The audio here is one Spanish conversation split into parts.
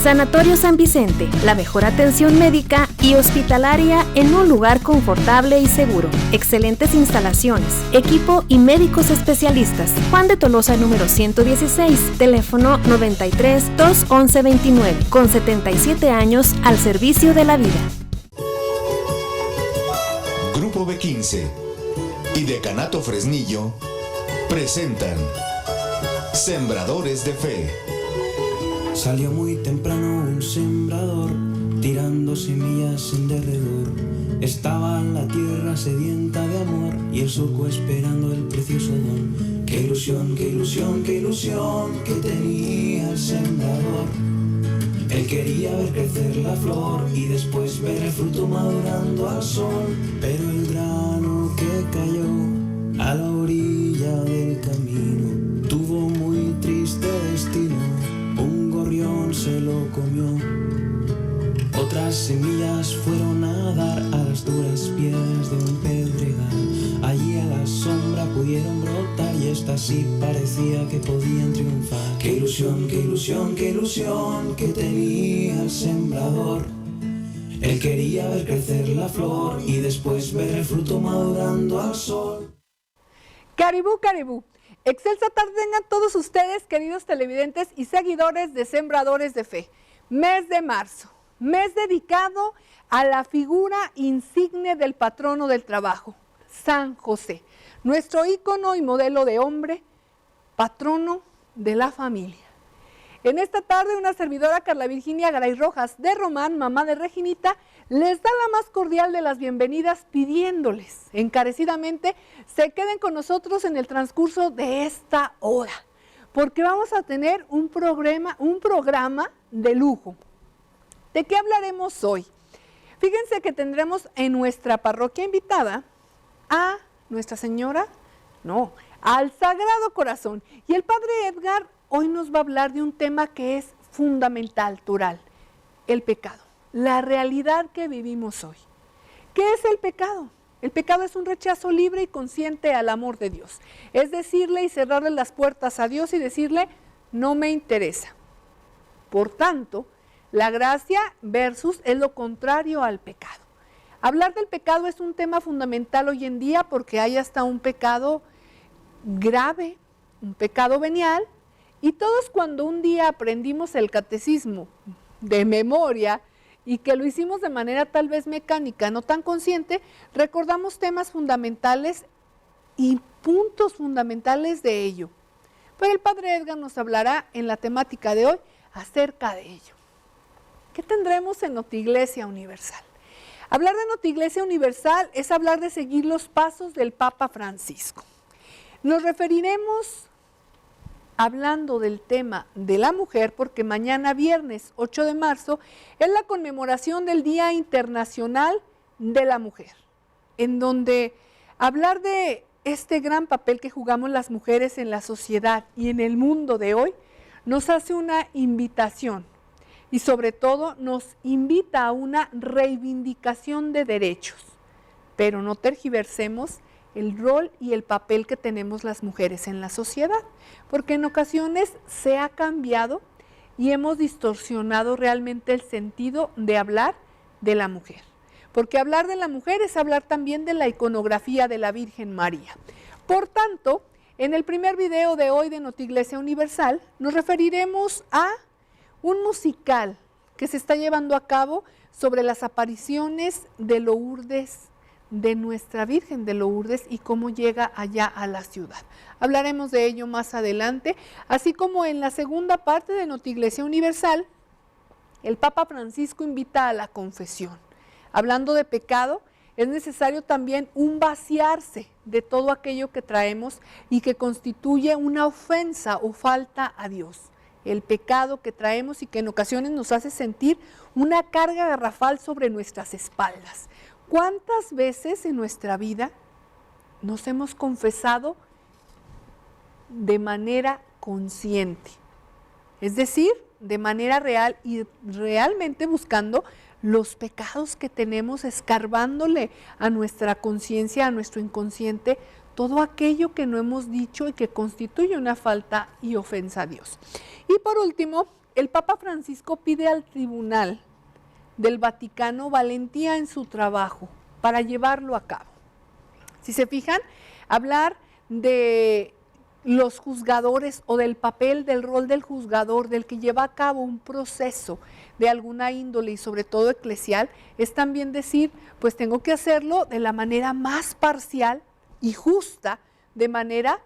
Sanatorio San Vicente, la mejor atención médica y hospitalaria en un lugar confortable y seguro. Excelentes instalaciones, equipo y médicos especialistas. Juan de Tolosa número 116, teléfono 93 211 29, con 77 años al servicio de la vida. Grupo B15 y Decanato Fresnillo presentan Sembradores de Fe. Salió muy temprano un sembrador, tirando semillas en derredor. Estaba la tierra sedienta de amor y el surco esperando el precioso don. Qué ilusión, qué ilusión, qué ilusión que tenía el sembrador. Él quería ver crecer la flor y después ver el fruto madurando al sol. Pero el grano que cayó a la orilla del camino tuvo muy triste destino. Un gorrión se lo comió. Otras semillas fueron a dar a las duras piedras de un pedregal. Allí a la sombra pudieron brotar y estas sí parecía que podían triunfar. Qué ilusión, qué ilusión, qué ilusión que tenía el sembrador. Él quería ver crecer la flor y después ver el fruto madurando al sol. Caribú, Caribú. Excelsa tarde tengan todos ustedes, queridos televidentes y seguidores de Sembradores de Fe. Mes de marzo, mes dedicado a la figura insigne del patrono del trabajo, San José, nuestro ícono y modelo de hombre, patrono de la familia. En esta tarde, una servidora, Carla Virginia Garay Rojas, de Román, mamá de Reginita, les da la más cordial de las bienvenidas, pidiéndoles encarecidamente se queden con nosotros en el transcurso de esta hora, porque vamos a tener un programa de lujo. ¿De qué hablaremos hoy? Fíjense que tendremos en nuestra parroquia invitada a Nuestra Señora, al Sagrado Corazón. Y el Padre Edgar hoy nos va a hablar de un tema que es fundamental, Tural, el pecado, la realidad que vivimos hoy. ¿Qué es el pecado? El pecado es un rechazo libre y consciente al amor de Dios. Es decirle y cerrarle las puertas a Dios y decirle, no me interesa. Por tanto, la gracia versus es lo contrario al pecado. Hablar del pecado es un tema fundamental hoy en día porque hay hasta un pecado grave, un pecado venial, y todos cuando un día aprendimos el catecismo de memoria y que lo hicimos de manera tal vez mecánica, no tan consciente, recordamos temas fundamentales y puntos fundamentales de ello. Pero el Padre Edgar nos hablará en la temática de hoy acerca de ello. ¿Qué tendremos en Notiglesia Universal? Hablar de Notiglesia Universal es hablar de seguir los pasos del Papa Francisco. Nos referiremos hablando del tema de la mujer, porque mañana viernes 8 de marzo es la conmemoración del Día Internacional de la Mujer, en donde hablar de este gran papel que jugamos las mujeres en la sociedad y en el mundo de hoy nos hace una invitación y sobre todo nos invita a una reivindicación de derechos, pero no tergiversemos el rol y el papel que tenemos las mujeres en la sociedad, porque en ocasiones se ha cambiado y hemos distorsionado realmente el sentido de hablar de la mujer, porque hablar de la mujer es hablar también de la iconografía de la Virgen María. Por tanto, en el primer video de hoy de Notiglesia Universal nos referiremos a un musical que se está llevando a cabo sobre las apariciones de Lourdes, de nuestra Virgen de Lourdes y cómo llega allá a la ciudad. Hablaremos de ello más adelante, así como en la segunda parte de Notiglesia Universal, el Papa Francisco invita a la confesión. Hablando de pecado, es necesario también un vaciarse de todo aquello que traemos y que constituye una ofensa o falta a Dios. El pecado que traemos y que en ocasiones nos hace sentir una carga garrafal sobre nuestras espaldas. ¿Cuántas veces en nuestra vida nos hemos confesado de manera consciente? Es decir, de manera real y realmente buscando los pecados que tenemos, escarbándole a nuestra conciencia, a nuestro inconsciente, todo aquello que no hemos dicho y que constituye una falta y ofensa a Dios. Y por último, el Papa Francisco pide al Tribunal del Vaticano valentía en su trabajo para llevarlo a cabo. Si se fijan, hablar de los juzgadores o del papel, del rol del juzgador, del que lleva a cabo un proceso de alguna índole y sobre todo eclesial, es también decir, pues tengo que hacerlo de la manera más parcial y justa, de manera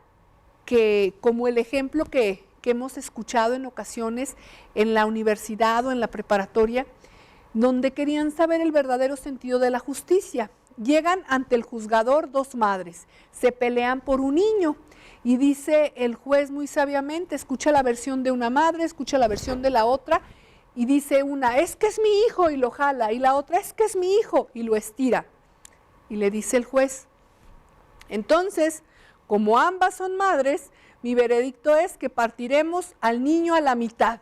que, como el ejemplo que hemos escuchado en ocasiones en la universidad o en la preparatoria, donde querían saber el verdadero sentido de la justicia. Llegan ante el juzgador dos madres, se pelean por un niño y dice el juez muy sabiamente, escucha la versión de una madre, escucha la versión de la otra y dice una, es que es mi hijo y lo jala, y la otra, es que es mi hijo y lo estira. Y le dice el juez, entonces, como ambas son madres, mi veredicto es que partiremos al niño a la mitad.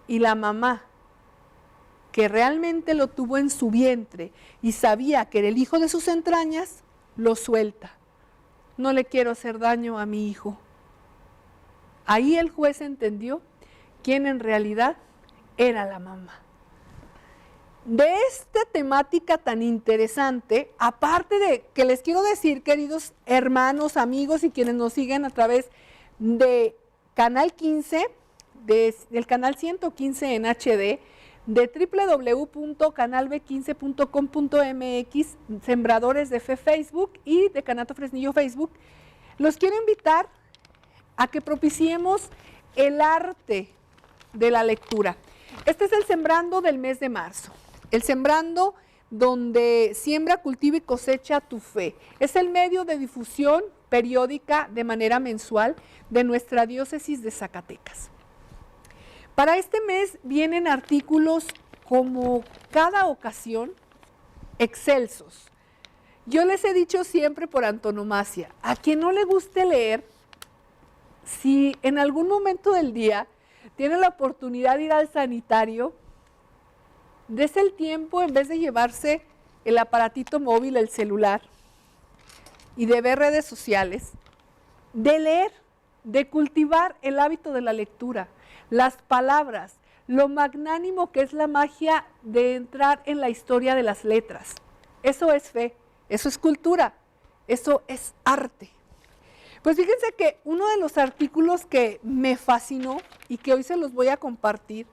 Y la mamá, que realmente lo tuvo en su vientre y sabía que era el hijo de sus entrañas, lo suelta. No le quiero hacer daño a mi hijo. Ahí el juez entendió quién en realidad era la mamá. De esta temática tan interesante, aparte de que les quiero decir, queridos hermanos, amigos y quienes nos siguen a través de Canal 15, del canal 115 en HD, de www.canalb15.com.mx, Sembradores de Fe Facebook y de Canato Fresnillo Facebook, los quiero invitar a que propiciemos el arte de la lectura. Este es el Sembrando del mes de marzo, el Sembrando donde siembra, cultiva y cosecha tu fe. Es el medio de difusión periódica de manera mensual de nuestra diócesis de Zacatecas. Para este mes vienen artículos como cada ocasión excelsos. Yo les he dicho siempre por antonomasia, a quien no le guste leer, si en algún momento del día tiene la oportunidad de ir al sanitario, dese el tiempo en vez de llevarse el aparatito móvil, el celular, y de ver redes sociales, de leer, de cultivar el hábito de la lectura. Las palabras, lo magnánimo que es la magia de entrar en la historia de las letras. Eso es fe, eso es cultura, eso es arte. Pues fíjense que uno de los artículos que me fascinó y que hoy se los voy a compartir,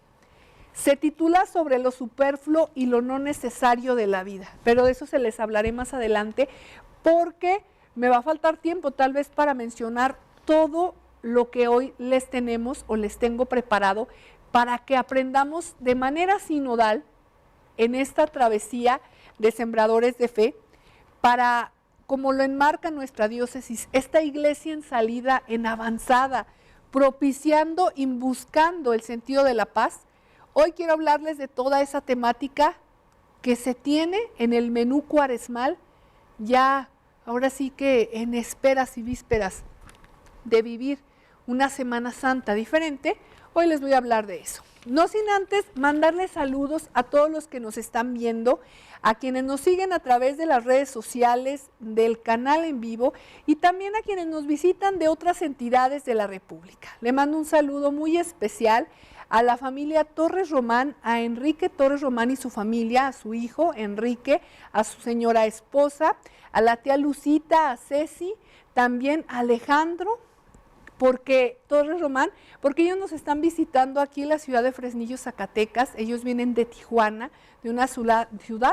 se titula Sobre lo superfluo y lo no necesario de la vida, pero de eso se les hablaré más adelante porque me va a faltar tiempo tal vez para mencionar todo lo que hoy les tenemos o les tengo preparado para que aprendamos de manera sinodal en esta travesía de Sembradores de Fe, para, como lo enmarca nuestra diócesis, esta iglesia en salida, en avanzada, propiciando y buscando el sentido de la paz. Hoy quiero hablarles de toda esa temática que se tiene en el menú cuaresmal, ya ahora sí que en esperas y vísperas de vivir una Semana Santa diferente. Hoy les voy a hablar de eso. No sin antes mandarles saludos a todos los que nos están viendo, a quienes nos siguen a través de las redes sociales, del canal en vivo y también a quienes nos visitan de otras entidades de la República. Le mando un saludo muy especial a la familia Torres Román, a Enrique Torres Román y su familia, a su hijo Enrique, a su señora esposa, a la tía Lucita, a Ceci, también a Alejandro, porque Torres Román, porque ellos nos están visitando aquí en la ciudad de Fresnillo, Zacatecas. Ellos vienen de Tijuana, de una ciudad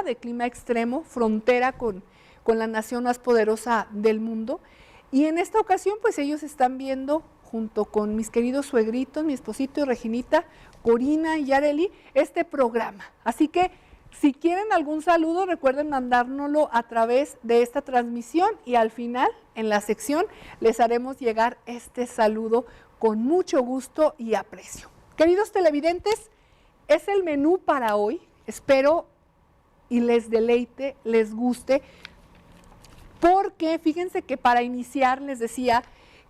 de clima extremo, frontera con la nación más poderosa del mundo. Y en esta ocasión, pues ellos están viendo, junto con mis queridos suegritos, mi esposito y Reginita, Corina y Yareli, este programa. Así que, si quieren algún saludo, recuerden mandárnoslo a través de esta transmisión y al final, en la sección, les haremos llegar este saludo con mucho gusto y aprecio. Queridos televidentes, es el menú para hoy. Espero y les deleite, les guste, porque fíjense que para iniciar les decía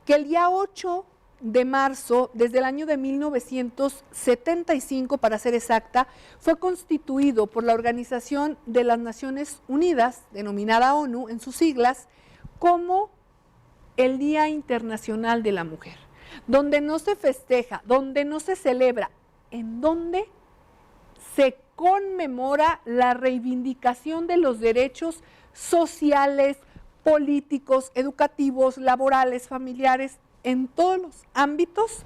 que el día 8 de marzo, desde el año de 1975, para ser exacta, fue constituido por la Organización de las Naciones Unidas, denominada ONU en sus siglas, como el Día Internacional de la Mujer. donde no se festeja, donde no se celebra, en donde se conmemora la reivindicación de los derechos sociales, políticos, educativos, laborales, familiares, en todos los ámbitos,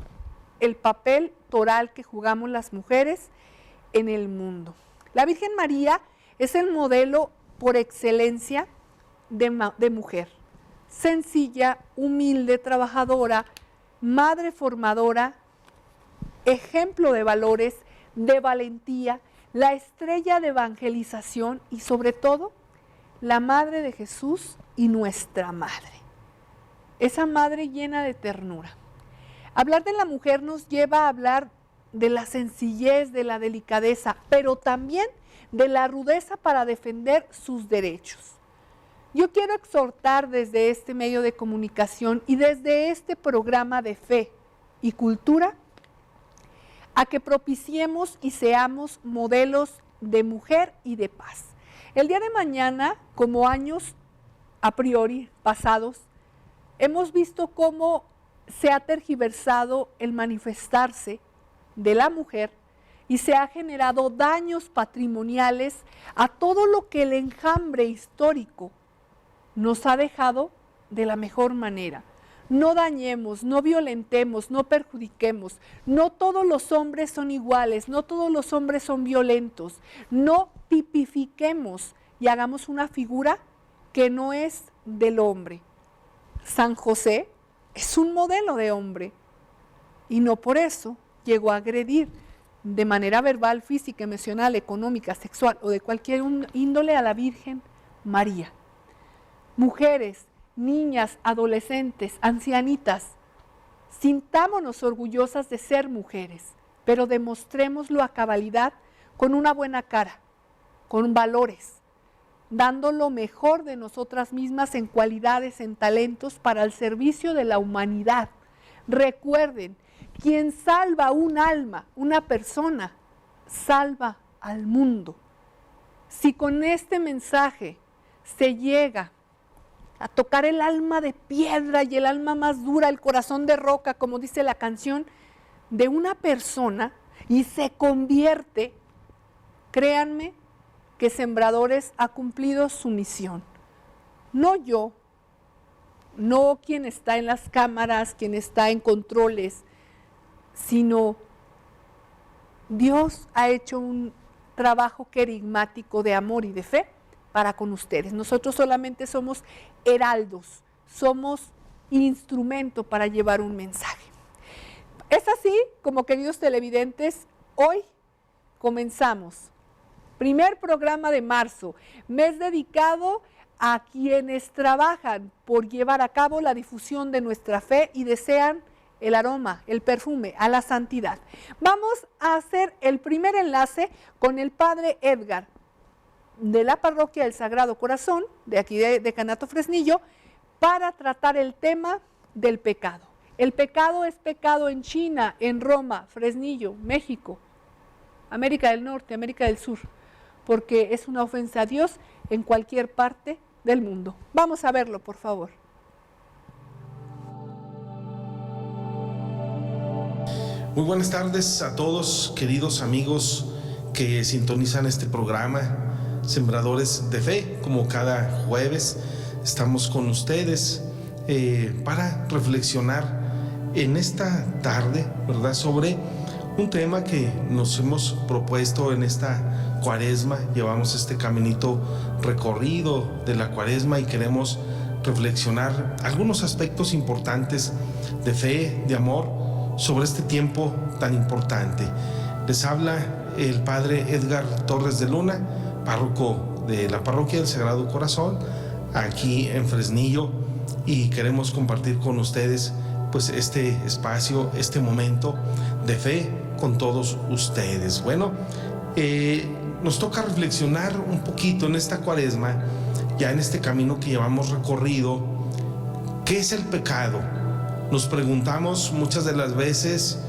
el papel toral que jugamos las mujeres en el mundo. La Virgen María es el modelo por excelencia de mujer, sencilla, humilde, trabajadora, madre formadora, ejemplo de valores, de valentía, la estrella de evangelización y sobre todo, la madre de Jesús y nuestra madre. Esa madre llena de ternura. Hablar de la mujer nos lleva a hablar de la sencillez, de la delicadeza, pero también de la rudeza para defender sus derechos. Yo quiero exhortar desde este medio de comunicación y desde este programa de fe y cultura a que propiciemos y seamos modelos de mujer y de paz. El día de mañana, como años a priori pasados, hemos visto cómo se ha tergiversado el manifestarse de la mujer y se ha generado daños patrimoniales a todo lo que el enjambre histórico nos ha dejado de la mejor manera. No dañemos, no violentemos, no perjudiquemos. No todos los hombres son iguales, no todos los hombres son violentos. No tipifiquemos y hagamos una figura que no es del hombre. San José es un modelo de hombre y no por eso llegó a agredir de manera verbal, física, emocional, económica, sexual o de cualquier índole a la Virgen María. Mujeres, niñas, adolescentes, ancianitas, sintámonos orgullosas de ser mujeres, pero demostrémoslo a cabalidad con una buena cara, con valores, dando lo mejor de nosotras mismas en cualidades, en talentos para el servicio de la humanidad. Recuerden, quien salva un alma, una persona, salva al mundo. Si con este mensaje se llega a tocar el alma de piedra y el alma más dura, el corazón de roca, como dice la canción, de una persona y se convierte, créanme, que Sembradores ha cumplido su misión. No yo, no quien está en las cámaras, quien está en controles, sino Dios ha hecho un trabajo querigmático de amor y de fe para con ustedes. Nosotros solamente somos heraldos, somos instrumento para llevar un mensaje. Es así como, queridos televidentes, hoy comenzamos. Primer programa de marzo, mes dedicado a quienes trabajan por llevar a cabo la difusión de nuestra fe y desean el aroma, el perfume, a la santidad. Vamos a hacer el primer enlace con el Padre Edgar, de la Parroquia del Sagrado Corazón, de aquí de Canato Fresnillo, para tratar el tema del pecado. El pecado es pecado en China, en Roma, Fresnillo, México, América del Norte, América del Sur, porque es una ofensa a Dios en cualquier parte del mundo. Vamos a verlo, por favor. Muy buenas tardes a todos, queridos amigos que sintonizan este programa, Sembradores de Fe. Como cada jueves estamos con ustedes para reflexionar en esta tarde, ¿verdad?, sobre un tema que nos hemos propuesto en esta Cuaresma. Llevamos este caminito recorrido de la Cuaresma y queremos reflexionar algunos aspectos importantes de fe, de amor, sobre este tiempo tan importante. Les habla el Padre Edgar Torres de Luna, párroco de la Parroquia del Sagrado Corazón, aquí en Fresnillo, y queremos compartir con ustedes pues este espacio, este momento de fe con todos ustedes. Bueno, nos toca reflexionar un poquito en esta Cuaresma, ya en este camino que llevamos recorrido. ¿Qué es el pecado? Nos preguntamos muchas de las veces,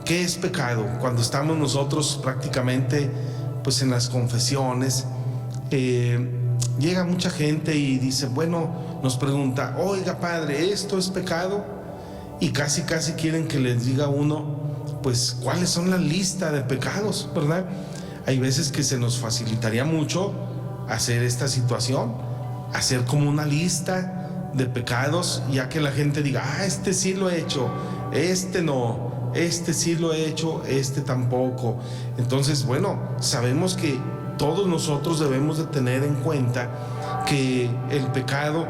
¿qué es pecado? Cuando estamos nosotros prácticamente pues en las confesiones, llega mucha gente y dice, bueno, nos pregunta, oiga, padre, ¿esto es pecado? y casi quieren que les diga uno, pues, cuáles son la lista de pecados, ¿verdad? Hay veces que se nos facilitaría mucho hacer esta situación, hacer como una lista de pecados, ya que la gente diga, este sí lo he hecho, este no, este sí lo he hecho, este tampoco. Entonces, bueno, sabemos que todos nosotros debemos de tener en cuenta que el pecado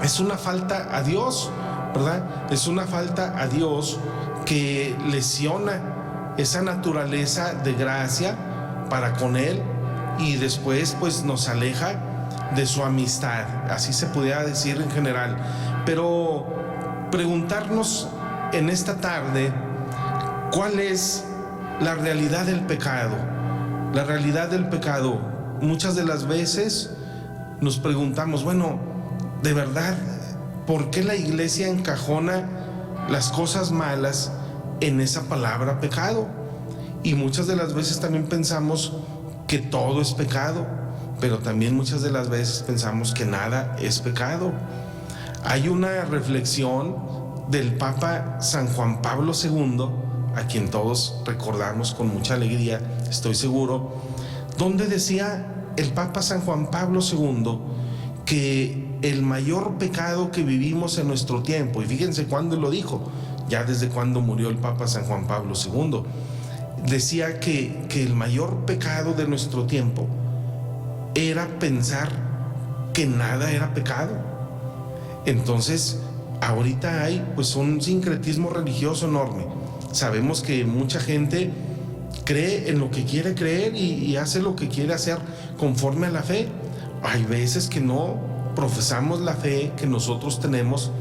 es una falta a Dios, ¿verdad? Es una falta a Dios que lesiona esa naturaleza de gracia para con Él, y después pues nos aleja de su amistad, así se pudiera decir en general. Pero preguntarnos en esta tarde, ¿cuál es la realidad del pecado? La realidad del pecado. Muchas de las veces nos preguntamos, bueno, de verdad, ¿por qué la iglesia encajona las cosas malas en esa palabra pecado? Y muchas de las veces también pensamos que todo es pecado, pero también muchas de las veces pensamos que nada es pecado. Hay una reflexión del Papa San Juan Pablo II, a quien todos recordamos con mucha alegría, estoy seguro, donde decía el Papa San Juan Pablo II que el mayor pecado que vivimos en nuestro tiempo, y fíjense cuándo lo dijo, ya desde cuando murió el Papa San Juan Pablo II, decía que el mayor pecado de nuestro tiempo era pensar que nada era pecado. Entonces, ahorita hay pues un sincretismo religioso enorme. Sabemos que mucha gente cree en lo que quiere creer y hace lo que quiere hacer conforme a la fe. Hay veces que no profesamos la fe que nosotros tenemos,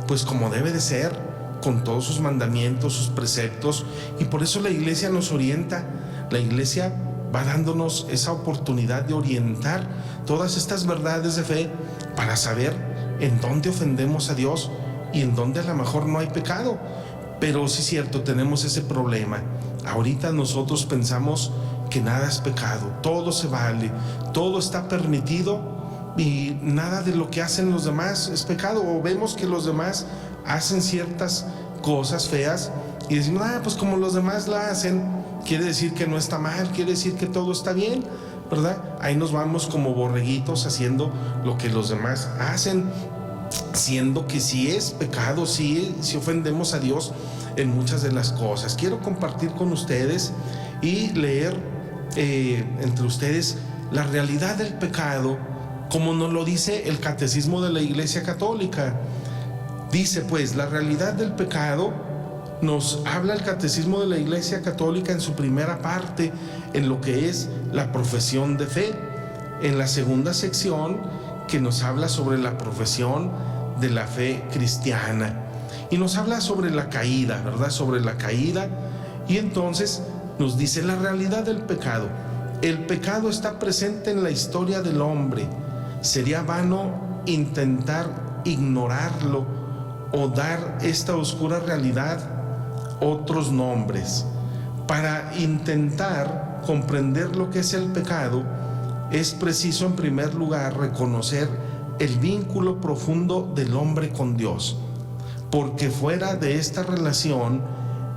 pues como debe de ser, con todos sus mandamientos, sus preceptos, y por eso la iglesia nos orienta. La iglesia va dándonos esa oportunidad de orientar todas estas verdades de fe para saber en dónde ofendemos a Dios y en dónde a lo mejor no hay pecado. Pero sí es cierto, tenemos ese problema. Ahorita nosotros pensamos que nada es pecado, todo se vale, todo está permitido y nada de lo que hacen los demás es pecado. O vemos que los demás hacen ciertas cosas feas y decimos, pues como los demás la hacen, quiere decir que no está mal, quiere decir que todo está bien, ¿verdad? Ahí nos vamos como borreguitos haciendo lo que los demás hacen, siendo que sí es pecado, sí ofendemos a Dios en muchas de las cosas. Quiero compartir con ustedes y leer entre ustedes la realidad del pecado, como nos lo dice el Catecismo de la Iglesia Católica. Dice pues, la realidad del pecado nos habla el Catecismo de la Iglesia Católica en su primera parte, en lo que es la profesión de fe. En la segunda sección, que nos habla sobre la profesión de la fe cristiana. Y nos habla sobre la caída, ¿verdad? Sobre la caída. Y entonces nos dice la realidad del pecado. El pecado está presente en la historia del hombre. Sería vano intentar ignorarlo o dar esta oscura realidad otros nombres. Para intentar comprender lo que es el pecado, es preciso en primer lugar reconocer el vínculo profundo del hombre con Dios, porque fuera de esta relación,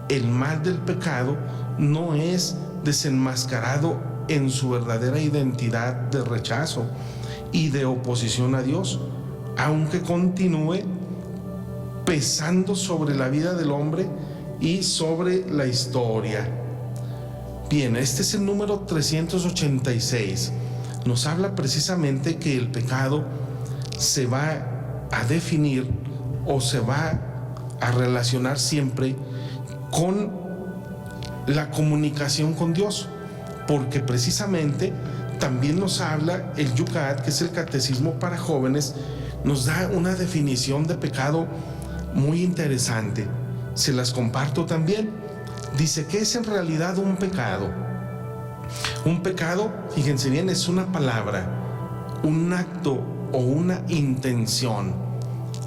el mal del pecado no es desenmascarado en su verdadera identidad de rechazo y de oposición a Dios, aunque continúe pesando sobre la vida del hombre y sobre la historia. Bien, este es el número 386. Nos habla precisamente que el pecado se va a definir o se va a relacionar siempre con la comunicación con Dios, porque precisamente también nos habla el Yucat, que es el Catecismo para jóvenes, nos da una definición de pecado muy interesante. Se las comparto también. Dice que es en realidad un pecado. Un pecado, fíjense bien, es una palabra, un acto o una intención.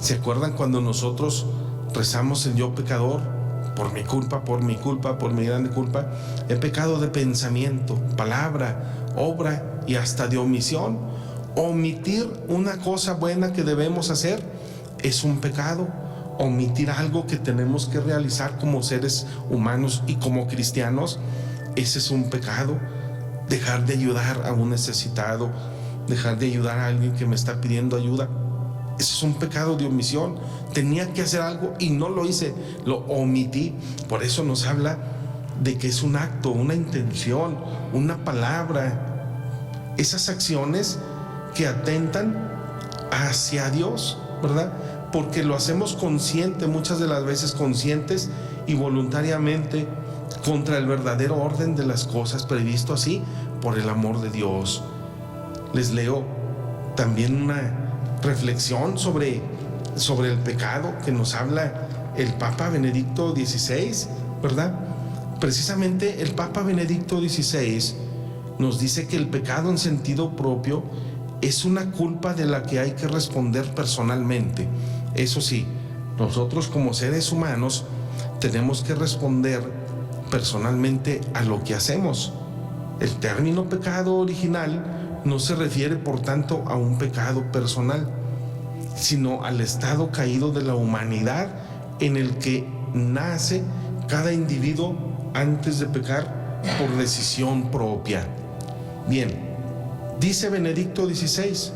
¿Se acuerdan cuando nosotros rezamos el yo pecador? Por mi culpa, por mi culpa, por mi grande culpa. El pecado de pensamiento, palabra, obra y hasta de omisión. Omitir una cosa buena que debemos hacer es un pecado. omitir algo que tenemos que realizar como seres humanos y como cristianos, ese es un pecado. Dejar de ayudar a un necesitado, dejar de ayudar a alguien que me está pidiendo ayuda, ese es un pecado de omisión. Tenía que hacer algo y no lo hice, lo omití. Por eso nos habla de que es un acto, una intención, una palabra, esas acciones que atentan hacia Dios, ¿verdad? Porque lo hacemos consciente, muchas de las veces conscientes y voluntariamente, contra el verdadero orden de las cosas, previsto así por el amor de Dios. Les leo también una reflexión sobre el pecado que nos habla el Papa Benedicto XVI, ¿verdad? Precisamente el Papa Benedicto XVI nos dice que el pecado en sentido propio es una culpa de la que hay que responder personalmente. Eso sí, nosotros como seres humanos tenemos que responder personalmente a lo que hacemos. El término pecado original no se refiere, por tanto, a un pecado personal, sino al estado caído de la humanidad en el que nace cada individuo antes de pecar por decisión propia. Bien, dice Benedicto XVI,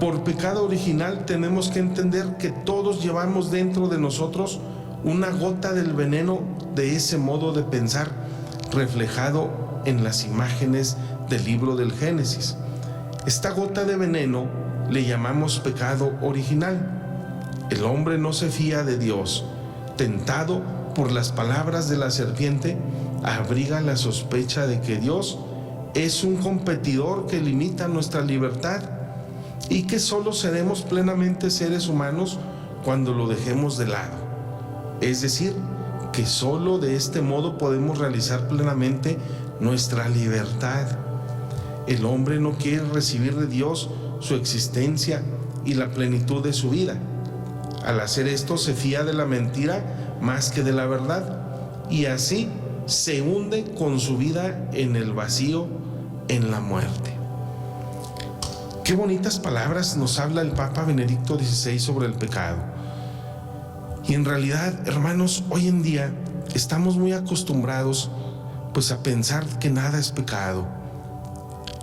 por pecado original tenemos que entender que todos llevamos dentro de nosotros una gota del veneno de ese modo de pensar reflejado en las imágenes del libro del Génesis. Esta gota de veneno le llamamos pecado original. El hombre no se fía de Dios. Tentado por las palabras de la serpiente, abriga la sospecha de que Dios es un competidor que limita nuestra libertad y que solo seremos plenamente seres humanos cuando lo dejemos de lado. Es decir, que solo de este modo podemos realizar plenamente nuestra libertad. El hombre no quiere recibir de Dios su existencia y la plenitud de su vida. Al hacer esto se fía de la mentira más que de la verdad y así se hunde con su vida en el vacío, en la muerte. Qué bonitas palabras nos habla el Papa Benedicto XVI sobre el pecado. Y en realidad, hermanos, hoy en día estamos muy acostumbrados pues a pensar que nada es pecado.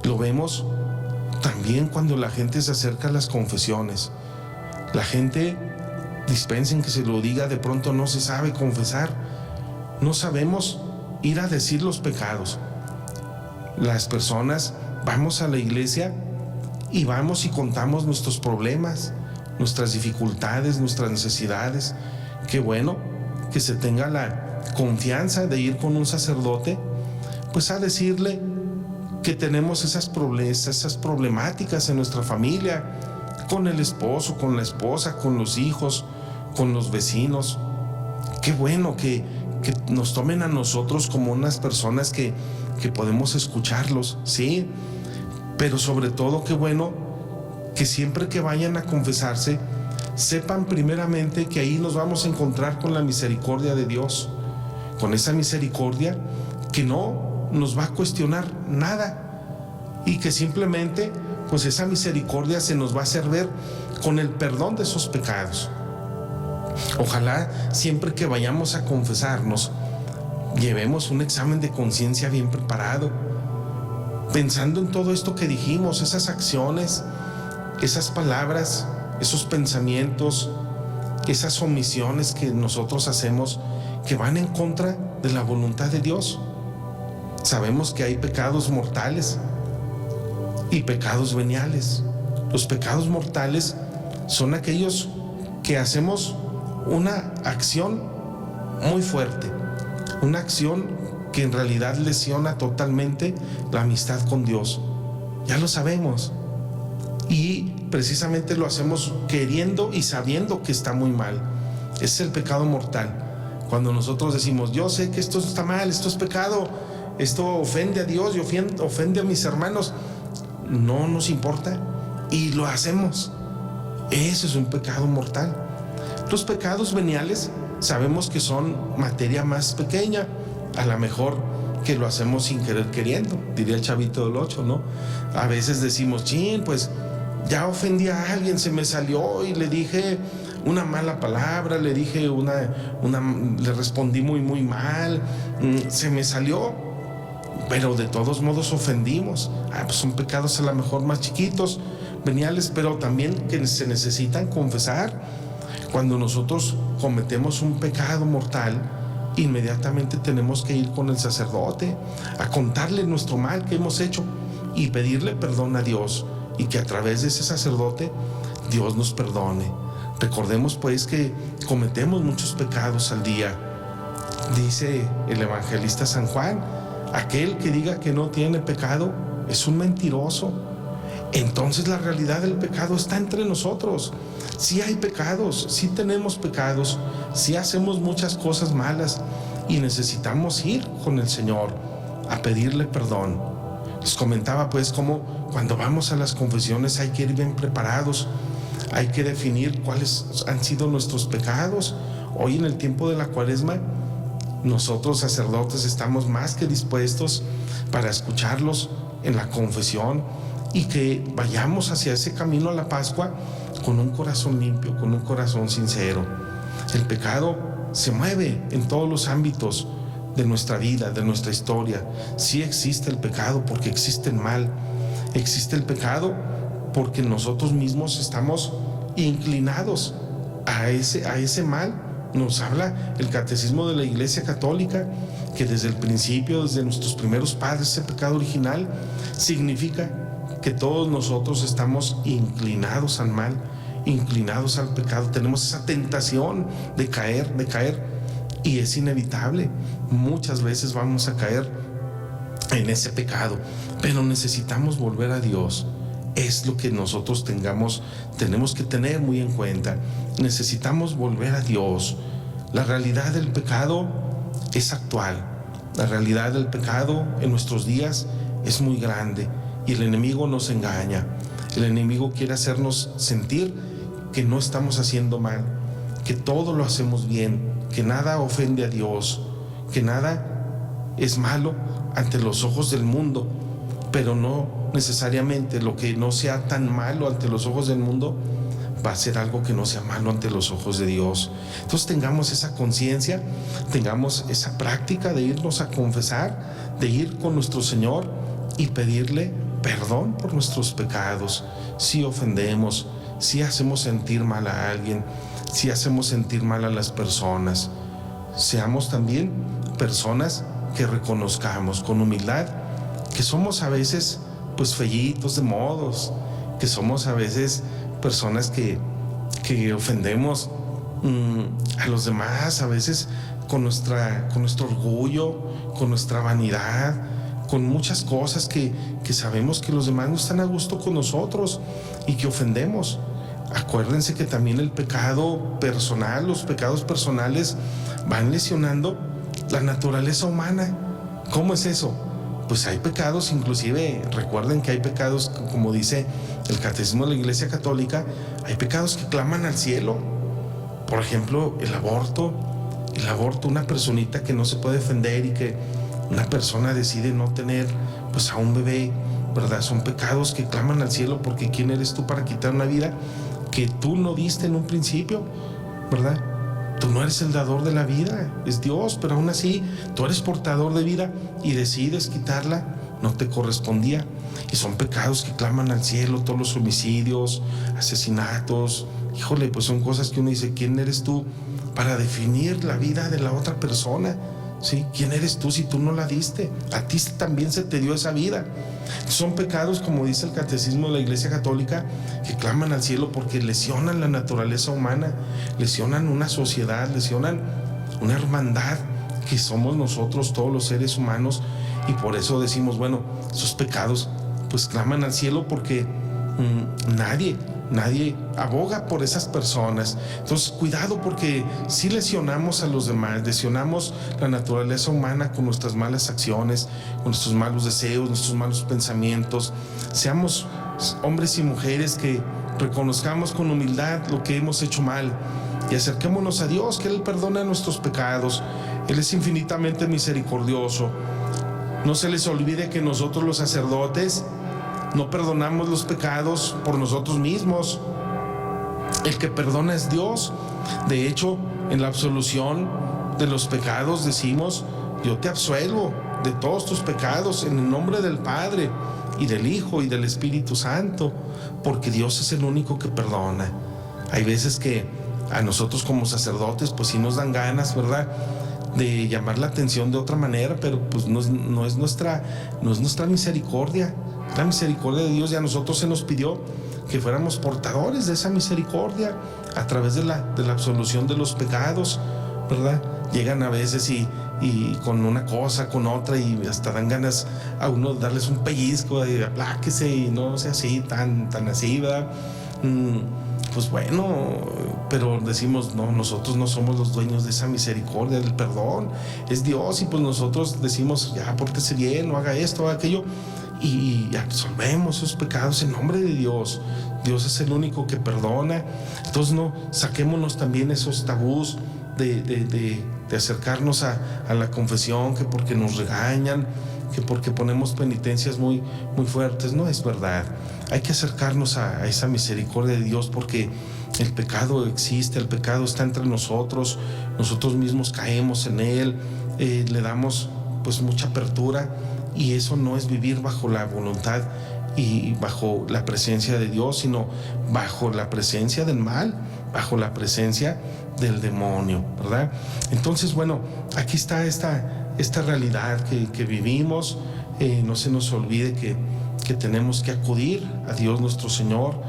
Lo vemos también cuando la gente se acerca a las confesiones. La gente, dispensen que se lo diga, de pronto no se sabe confesar. No sabemos ir a decir los pecados. Las personas vamos a la iglesia y vamos y contamos nuestros problemas, nuestras dificultades, nuestras necesidades. Qué bueno que se tenga la confianza de ir con un sacerdote, pues a decirle que tenemos esas problemáticas en nuestra familia, con el esposo, con la esposa, con los hijos, con los vecinos. Qué bueno que nos tomen a nosotros como unas personas que podemos escucharlos, sí, pero sobre todo qué bueno que siempre que vayan a confesarse sepan primeramente que ahí nos vamos a encontrar con la misericordia de Dios, con esa misericordia que no nos va a cuestionar nada y que simplemente pues esa misericordia se nos va a hacer ver con el perdón de esos pecados. Ojalá siempre que vayamos a confesarnos llevemos un examen de conciencia bien preparado, pensando en todo esto que dijimos, esas acciones, esas palabras, esos pensamientos, esas omisiones que nosotros hacemos que van en contra de la voluntad de Dios. Sabemos que hay pecados mortales y pecados veniales. Los pecados mortales son aquellos que hacemos una acción muy fuerte, una acción que en realidad lesiona totalmente la amistad con Dios. Ya lo sabemos. Y precisamente lo hacemos queriendo y sabiendo que está muy mal. Ese es el pecado mortal. Cuando nosotros decimos, yo sé que esto está mal, esto es pecado, esto ofende a Dios y ofende a mis hermanos, no nos importa y lo hacemos. Eso es un pecado mortal. Los pecados veniales sabemos que son materia más pequeña, a lo mejor que lo hacemos sin querer queriendo, diría el Chavito del 8, ¿no? A veces decimos, chin, pues ya ofendí a alguien, se me salió y le dije una mala palabra, le dije le respondí muy mal, se me salió, pero de todos modos ofendimos. Pues son pecados a lo mejor más chiquitos, veniales, pero también que se necesitan confesar. Cuando nosotros cometemos un pecado mortal, inmediatamente tenemos que ir con el sacerdote a contarle nuestro mal que hemos hecho y pedirle perdón a Dios, y que a través de ese sacerdote Dios nos perdone. Recordemos pues que cometemos muchos pecados al día. Dice el evangelista San Juan: aquel que diga que no tiene pecado es un mentiroso. Entonces la realidad del pecado está entre nosotros. Sí hay pecados, sí tenemos pecados, sí hacemos muchas cosas malas y necesitamos ir con el Señor a pedirle perdón. Les comentaba pues cómo cuando vamos a las confesiones hay que ir bien preparados, hay que definir cuáles han sido nuestros pecados. Hoy en el tiempo de la Cuaresma, nosotros sacerdotes estamos más que dispuestos para escucharlos en la confesión y que vayamos hacia ese camino a la Pascua con un corazón limpio, con un corazón sincero. El pecado se mueve en todos los ámbitos de nuestra vida, de nuestra historia. Sí existe el pecado porque existe el mal. Existe el pecado porque nosotros mismos estamos inclinados a ese mal. Nos habla el Catecismo de la Iglesia Católica que desde el principio, desde nuestros primeros padres, ese pecado original significa que todos nosotros estamos inclinados al mal, inclinados al pecado. Tenemos esa tentación de caer, y es inevitable. Muchas veces vamos a caer en ese pecado, pero necesitamos volver a Dios. Es lo que nosotros tenemos que tener muy en cuenta. Necesitamos volver a Dios. La realidad del pecado es actual. La realidad del pecado en nuestros días es muy grande y el enemigo nos engaña. El enemigo quiere hacernos sentir que no estamos haciendo mal, que todo lo hacemos bien, que nada ofende a Dios, que nada es malo ante los ojos del mundo, pero no necesariamente lo que no sea tan malo ante los ojos del mundo va a ser algo que no sea malo ante los ojos de Dios. Entonces tengamos esa conciencia, tengamos esa práctica de irnos a confesar, de ir con nuestro Señor y pedirle perdón por nuestros pecados. Si ofendemos, si hacemos sentir mal a alguien, si hacemos sentir mal a las personas, seamos también personas que reconozcamos con humildad que somos a veces pues feyitos de modos, que somos a veces personas que ofendemos a los demás, a veces con nuestro orgullo, con nuestra vanidad, con muchas cosas que sabemos que los demás no están a gusto con nosotros y que ofendemos. Acuérdense que también el pecado personal, los pecados personales van lesionando la naturaleza humana. ¿Cómo es eso? Pues hay pecados, inclusive recuerden que hay pecados, como dice el Catecismo de la Iglesia Católica, hay pecados que claman al cielo. Por ejemplo, el aborto, una personita que no se puede defender y que una persona decide no tener pues a un bebé, ¿verdad? Son pecados que claman al cielo, porque ¿quién eres tú para quitar una vida que tú no diste en un principio, ¿verdad? Tú no eres el dador de la vida, es Dios, pero aún así tú eres portador de vida y decides quitarla, no te correspondía. Y son pecados que claman al cielo, todos los homicidios, asesinatos. Híjole, pues son cosas que uno dice, ¿quién eres tú para definir la vida de la otra persona? ¿Sí? ¿Quién eres tú si tú no la diste? A ti también se te dio esa vida. Son pecados, como dice el Catecismo de la Iglesia Católica, que claman al cielo porque lesionan la naturaleza humana, lesionan una sociedad, lesionan una hermandad que somos nosotros, todos los seres humanos. Y por eso decimos, bueno, esos pecados pues claman al cielo, porque nadie aboga por esas personas. Entonces cuidado, porque si lesionamos a los demás, lesionamos la naturaleza humana con nuestras malas acciones, con nuestros malos deseos, nuestros malos pensamientos. Seamos hombres y mujeres que reconozcamos con humildad lo que hemos hecho mal y acerquémonos a Dios, que Él perdona nuestros pecados. Él es infinitamente misericordioso. No se les olvide que nosotros, los sacerdotes, no perdonamos los pecados por nosotros mismos. El que perdona es Dios. De hecho, en la absolución de los pecados decimos: yo te absuelvo de todos tus pecados en el nombre del Padre y del Hijo y del Espíritu Santo, porque Dios es el único que perdona. Hay veces que a nosotros como sacerdotes pues sí nos dan ganas, ¿verdad?, de llamar la atención de otra manera, pero pues no es nuestra misericordia. La misericordia de Dios, ya a nosotros se nos pidió que fuéramos portadores de esa misericordia a través de la absolución de los pecados, ¿verdad? Llegan a veces y con una cosa, con otra, y hasta dan ganas a uno de darles un pellizco, de apláquese y no sea así, tan así, ¿verdad? Pues bueno, pero decimos, no, nosotros no somos los dueños de esa misericordia, del perdón, es Dios, y pues nosotros decimos, ya, pórtese bien, no haga esto, haga aquello, y absolvemos esos pecados en nombre de Dios. Dios es el único que perdona. Entonces no, saquémonos también esos tabús de acercarnos a la confesión, que porque nos regañan, que porque ponemos penitencias muy fuertes. No es verdad. Hay que acercarnos a esa misericordia de Dios, porque el pecado existe, el pecado está entre nosotros mismos caemos en él, le damos pues mucha apertura, y eso no es vivir bajo la voluntad y bajo la presencia de Dios, sino bajo la presencia del mal, bajo la presencia del demonio, ¿verdad? Entonces, bueno, aquí está esta realidad que vivimos. No se nos olvide que tenemos que acudir a Dios nuestro Señor.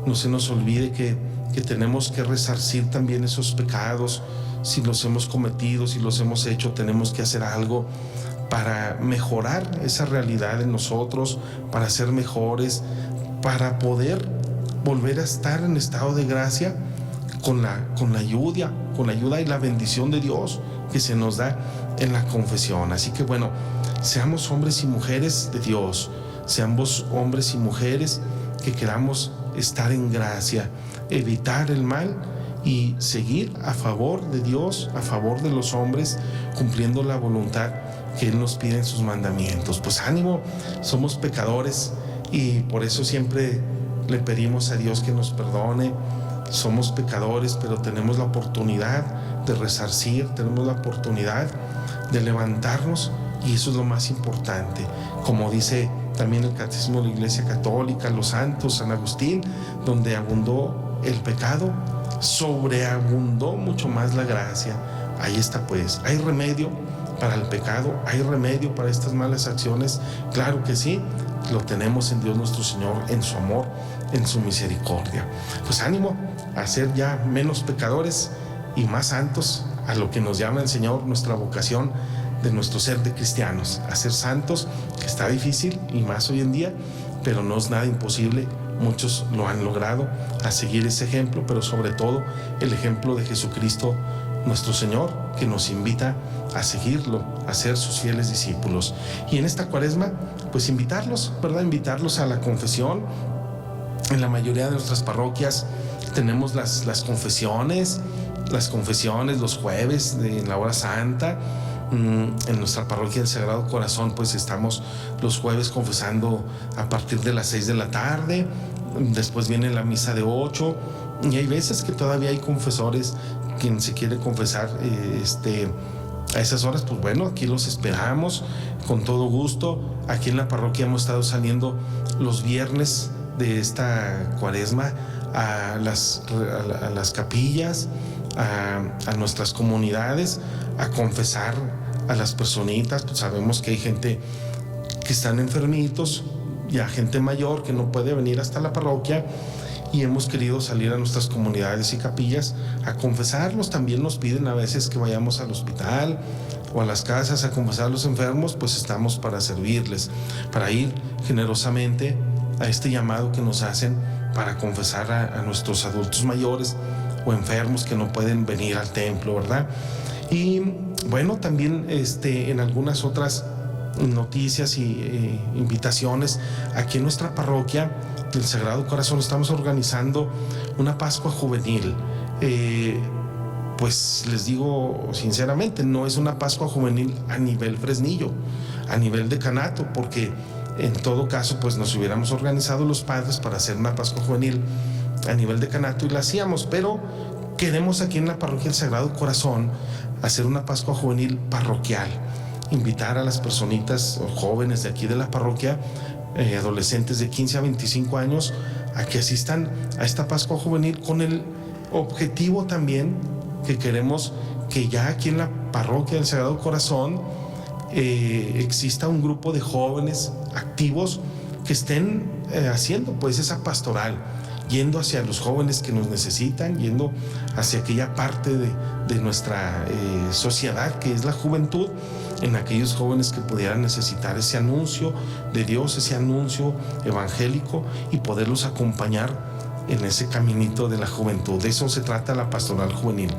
No se nos olvide que tenemos que resarcir también esos pecados. Si los hemos cometido, si los hemos hecho, tenemos que hacer algo para mejorar esa realidad en nosotros, para ser mejores, para poder volver a estar en estado de gracia con la ayuda y la bendición de Dios que se nos da en la confesión. Así que bueno, seamos hombres y mujeres de Dios, seamos hombres y mujeres que queramos estar en gracia, evitar el mal y seguir a favor de Dios, a favor de los hombres, cumpliendo la voluntad que Él nos pide en sus mandamientos. Pues ánimo, somos pecadores y por eso siempre le pedimos a Dios que nos perdone. Somos pecadores, pero tenemos la oportunidad de resarcir, tenemos la oportunidad de levantarnos, y eso es lo más importante. Como dice también el Catecismo de la Iglesia Católica, los santos, San Agustín, donde abundó el pecado, sobreabundó mucho más la gracia. Ahí está pues, hay remedio para el pecado, hay remedio para estas malas acciones, claro que sí, lo tenemos en Dios nuestro Señor, en su amor, en su misericordia. Pues ánimo a ser ya menos pecadores y más santos, a lo que nos llama el Señor, nuestra vocación de nuestro ser de cristianos, a ser santos, que está difícil y más hoy en día, pero no es nada imposible. Muchos lo han logrado, a seguir ese ejemplo, pero sobre todo el ejemplo de Jesucristo nuestro Señor, que nos invita a seguirlo, a ser sus fieles discípulos. Y en esta Cuaresma, pues invitarlos, ¿verdad? Invitarlos a la confesión. En la mayoría de nuestras parroquias tenemos las confesiones los jueves en la hora santa. En nuestra parroquia del Sagrado Corazón pues estamos los jueves confesando a partir de las 6 de la tarde, después viene la misa de 8, y hay veces que todavía hay confesores quien se quiere confesar a esas horas. Pues bueno, aquí los esperamos con todo gusto. Aquí en la parroquia hemos estado saliendo los viernes de esta Cuaresma a las capillas, a nuestras comunidades, a confesar a las personitas. Pues sabemos que hay gente que están enfermitos, ya gente mayor que no puede venir hasta la parroquia, y hemos querido salir a nuestras comunidades y capillas a confesarlos. También nos piden a veces que vayamos al hospital o a las casas a confesar a los enfermos. Pues estamos para servirles, para ir generosamente a este llamado que nos hacen para confesar a nuestros adultos mayores o enfermos que no pueden venir al templo, ¿verdad? Y bueno, también en algunas otras noticias y invitaciones, aquí en nuestra parroquia del Sagrado Corazón estamos organizando una Pascua juvenil. Pues les digo sinceramente, no es una Pascua juvenil a nivel Fresnillo, a nivel decanato, porque en todo caso pues nos hubiéramos organizado los padres para hacer una Pascua juvenil a nivel decanato y la hacíamos, pero queremos aquí en la parroquia del Sagrado Corazón hacer una Pascua Juvenil parroquial, invitar a las personitas jóvenes de aquí de la parroquia, adolescentes de 15 a 25 años, a que asistan a esta Pascua Juvenil, con el objetivo también que queremos que ya aquí en la parroquia del Sagrado Corazón exista un grupo de jóvenes activos que estén haciendo pues esa pastoral, yendo hacia los jóvenes que nos necesitan, yendo hacia aquella parte de nuestra sociedad que es la juventud, en aquellos jóvenes que pudieran necesitar ese anuncio de Dios, ese anuncio evangélico, y poderlos acompañar en ese caminito de la juventud. De eso se trata la pastoral juvenil.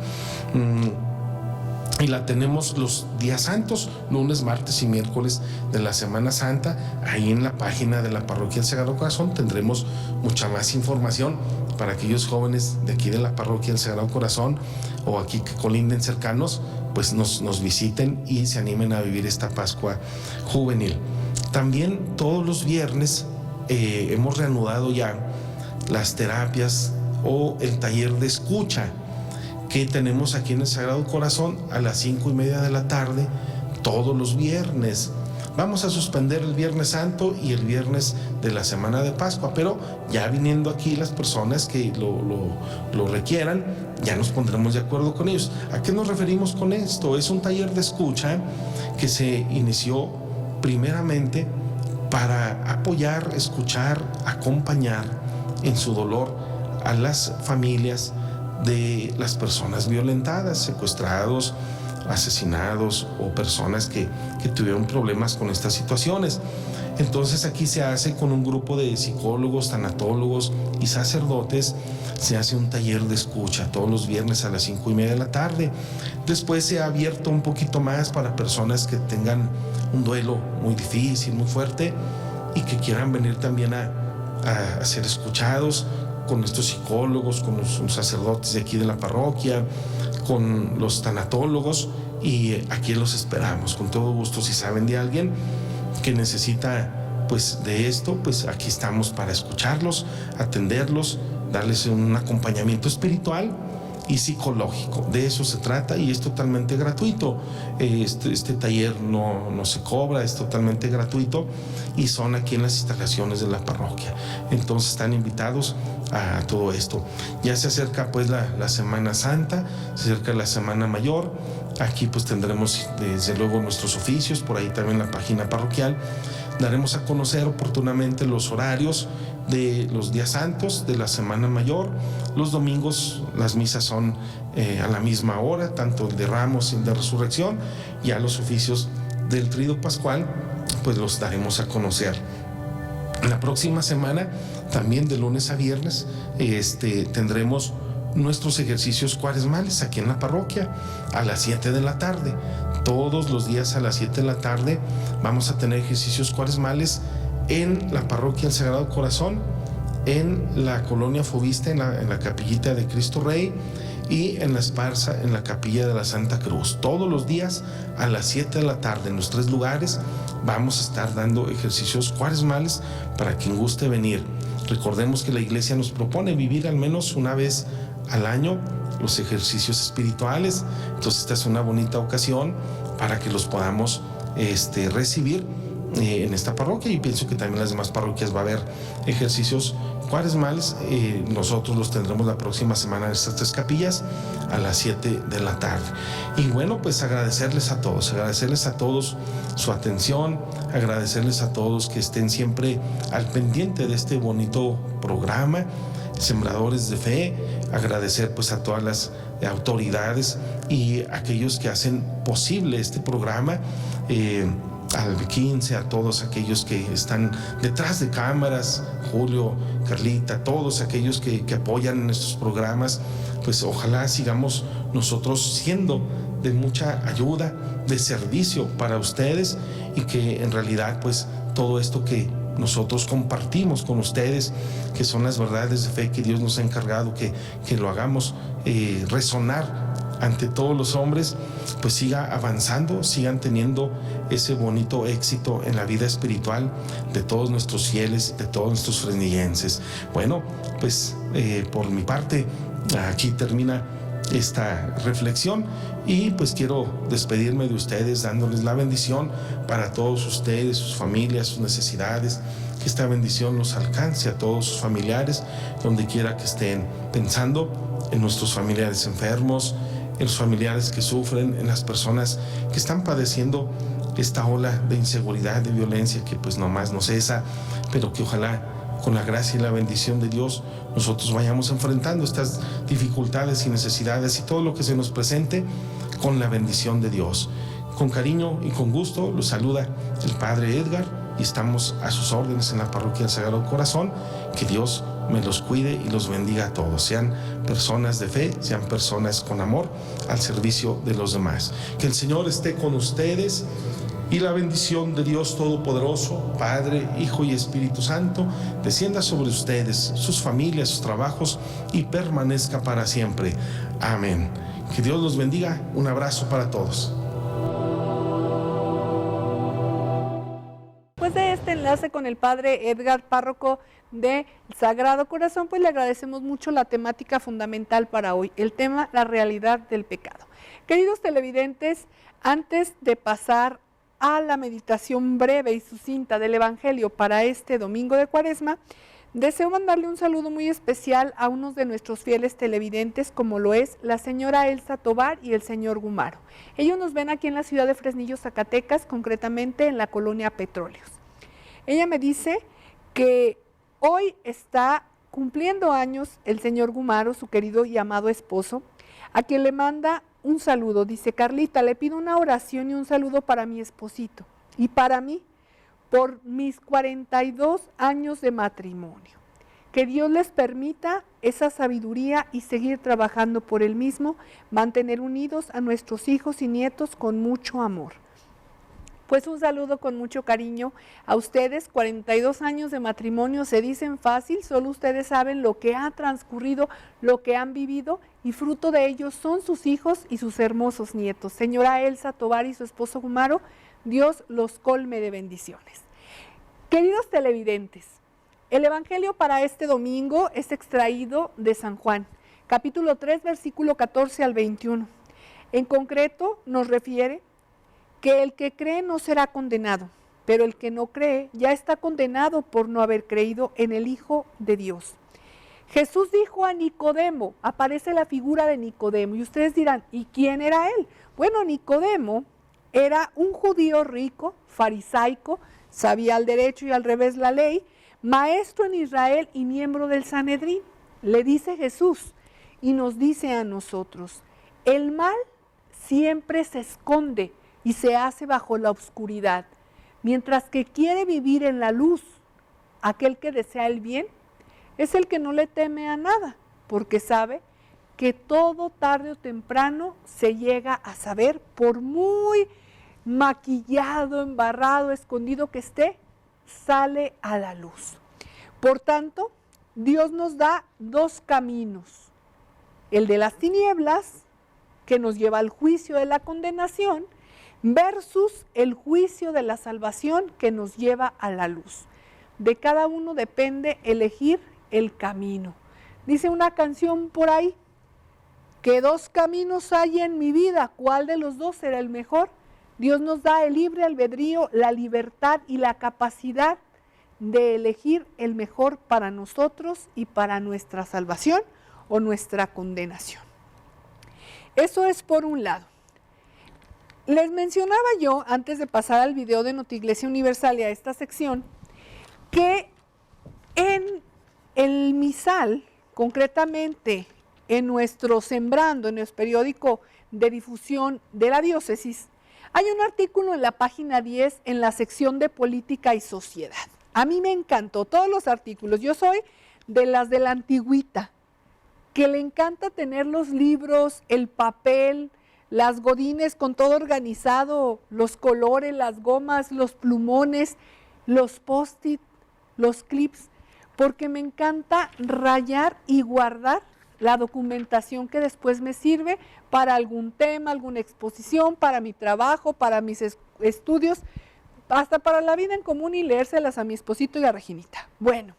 Y la tenemos los días santos, lunes, martes y miércoles de la Semana Santa. Ahí en la página de la parroquia del Sagrado Corazón tendremos mucha más información para aquellos jóvenes de aquí de la parroquia del Sagrado Corazón o aquí que colinden cercanos, pues nos visiten y se animen a vivir esta Pascua Juvenil. También todos los viernes hemos reanudado ya las terapias o el taller de escucha que tenemos aquí en el Sagrado Corazón a las 5:30 de la tarde todos los viernes. Vamos a suspender el Viernes Santo y el viernes de la Semana de Pascua, pero ya viniendo aquí las personas que lo requieran, ya nos pondremos de acuerdo con ellos. ¿A qué nos referimos con esto? Es un taller de escucha que se inició primeramente para apoyar, escuchar, acompañar en su dolor a las familias de las personas violentadas, secuestrados, asesinados o personas que tuvieron problemas con estas situaciones. Entonces aquí se hace con un grupo de psicólogos, tanatólogos y sacerdotes, se hace un taller de escucha todos los viernes a las 5:30 de la tarde. Después se ha abierto un poquito más para personas que tengan un duelo muy difícil, muy fuerte y que quieran venir también a ser escuchados con estos psicólogos, con los sacerdotes de aquí de la parroquia, con los tanatólogos, y aquí los esperamos con todo gusto. Si saben de alguien que necesita pues de esto, pues aquí estamos para escucharlos, atenderlos, darles un acompañamiento espiritual y psicológico. De eso se trata y es totalmente gratuito. Este taller no se cobra, es totalmente gratuito y son aquí en las instalaciones de la parroquia. Entonces están invitados a todo esto. Ya se acerca pues la Semana Santa, se acerca la Semana Mayor. Aquí pues tendremos desde luego nuestros oficios, por ahí también la página parroquial. Daremos a conocer oportunamente los horarios de los días santos de la Semana Mayor. Los domingos las misas son a la misma hora, tanto el de Ramos y el de Resurrección. Ya los oficios del Tríduo Pascual pues los daremos a conocer. La próxima semana, también de lunes a viernes, tendremos nuestros ejercicios cuaresmales aquí en la parroquia a las 7 de la tarde. Todos los días a las 7 de la tarde vamos a tener ejercicios cuaresmales en la parroquia del Sagrado Corazón, en la colonia Fobista, en la capillita de Cristo Rey, y en la Esparza, en la capilla de la Santa Cruz. Todos los días a las 7 de la tarde en los 3 lugares vamos a estar dando ejercicios cuaresmales para quien guste venir. Recordemos que la iglesia nos propone vivir al menos una vez al año los ejercicios espirituales. Entonces esta es una bonita ocasión para que los podamos recibir en esta parroquia, y pienso que también en las demás parroquias va a haber ejercicios cuaresmales. Nosotros los tendremos la próxima semana en estas 3 capillas a las 7 de la tarde. Y bueno, pues agradecerles a todos su atención, agradecerles a todos que estén siempre al pendiente de este bonito programa, Sembradores de Fe. Agradecer pues a todas las autoridades y aquellos que hacen posible este programa, al 15, a todos aquellos que están detrás de cámaras, Julio, Carlita, todos aquellos que apoyan en estos programas. Pues ojalá sigamos nosotros siendo de mucha ayuda, de servicio para ustedes, y que en realidad pues todo esto que nosotros compartimos con ustedes, que son las verdades de fe que Dios nos ha encargado, que lo hagamos resonar ante todos los hombres, pues siga avanzando, sigan teniendo ese bonito éxito en la vida espiritual de todos nuestros fieles, de todos nuestros fresnillenses. Bueno, pues por mi parte, aquí termina esta reflexión y pues quiero despedirme de ustedes dándoles la bendición para todos ustedes, sus familias, sus necesidades. Que esta bendición los alcance a todos sus familiares, donde quiera que estén, pensando en nuestros familiares enfermos, en los familiares que sufren, en las personas que están padeciendo esta ola de inseguridad, de violencia que pues nomás no cesa, pero que ojalá con la gracia y la bendición de Dios nosotros vayamos enfrentando estas dificultades y necesidades y todo lo que se nos presente con la bendición de Dios. Con cariño y con gusto los saluda el Padre Edgar y estamos a sus órdenes en la Parroquia del Sagrado Corazón. Que Dios me los cuide y los bendiga a todos. Sean personas de fe, sean personas con amor al servicio de los demás. Que el Señor esté con ustedes y la bendición de Dios Todopoderoso, Padre, Hijo y Espíritu Santo, descienda sobre ustedes, sus familias, sus trabajos y permanezca para siempre. Amén. Que Dios los bendiga. Un abrazo para todos. Después de este enlace con el Padre Edgar, párroco del Sagrado Corazón, pues le agradecemos mucho la temática fundamental para hoy, el tema, la realidad del pecado. Queridos televidentes, antes de pasar a la meditación breve y sucinta del Evangelio para este domingo de Cuaresma, deseo mandarle un saludo muy especial a unos de nuestros fieles televidentes, como lo es la señora Elsa Tobar y el señor Gumaro. Ellos nos ven aquí en la ciudad de Fresnillo, Zacatecas, concretamente en la colonia Petróleos. Ella me dice que hoy está cumpliendo años el señor Gumaro, su querido y amado esposo, a quien le manda un saludo. Dice: Carlita, le pido una oración y un saludo para mi esposito y para mí, por mis 42 años de matrimonio. Que Dios les permita esa sabiduría y seguir trabajando por él mismo, mantener unidos a nuestros hijos y nietos con mucho amor. Pues un saludo con mucho cariño a ustedes. 42 años de matrimonio se dicen fácil, solo ustedes saben lo que ha transcurrido, lo que han vivido, y fruto de ello son sus hijos y sus hermosos nietos. Señora Elsa Tobar y su esposo Gumaro, Dios los colme de bendiciones. Queridos televidentes, el Evangelio para este domingo es extraído de San Juan, capítulo 3, versículo 14 al 21. En concreto nos refiere que el que cree no será condenado, pero el que no cree ya está condenado por no haber creído en el Hijo de Dios. Jesús dijo a Nicodemo, aparece la figura de Nicodemo, y ustedes dirán, ¿y quién era él? Bueno, Nicodemo era un judío rico, farisaico, sabía al derecho y al revés la ley, maestro en Israel y miembro del Sanedrín. Le dice Jesús y nos dice a nosotros: el mal siempre se esconde y se hace bajo la oscuridad, mientras que quiere vivir en la luz. Aquel que desea el bien es el que no le teme a nada, porque sabe que todo tarde o temprano se llega a saber, por muy maquillado, embarrado, escondido que esté, sale a la luz. Por tanto, Dios nos da dos caminos: el de las tinieblas, que nos lleva al juicio de la condenación, versus el juicio de la salvación, que nos lleva a la luz. De cada uno depende elegir el camino. Dice una canción por ahí, que dos caminos hay en mi vida, ¿cuál de los dos será el mejor? Dios nos da el libre albedrío, la libertad y la capacidad de elegir el mejor para nosotros y para nuestra salvación o nuestra condenación. Eso es por un lado. Les mencionaba yo, antes de pasar al video de Notiglesia Universal y a esta sección, que en el misal, concretamente en nuestro Sembrando, en el periódico de difusión de la diócesis, hay un artículo en la página 10 en la sección de Política y Sociedad. A mí me encantó todos los artículos. Yo soy de las de la antigüita, que le encanta tener los libros, el papel, las godines con todo organizado, los colores, las gomas, los plumones, los post-it, los clips, porque me encanta rayar y guardar la documentación que después me sirve para algún tema, alguna exposición, para mi trabajo, para mis estudios, hasta para la vida en común y leérselas a mi esposito y a Reginita. Bueno,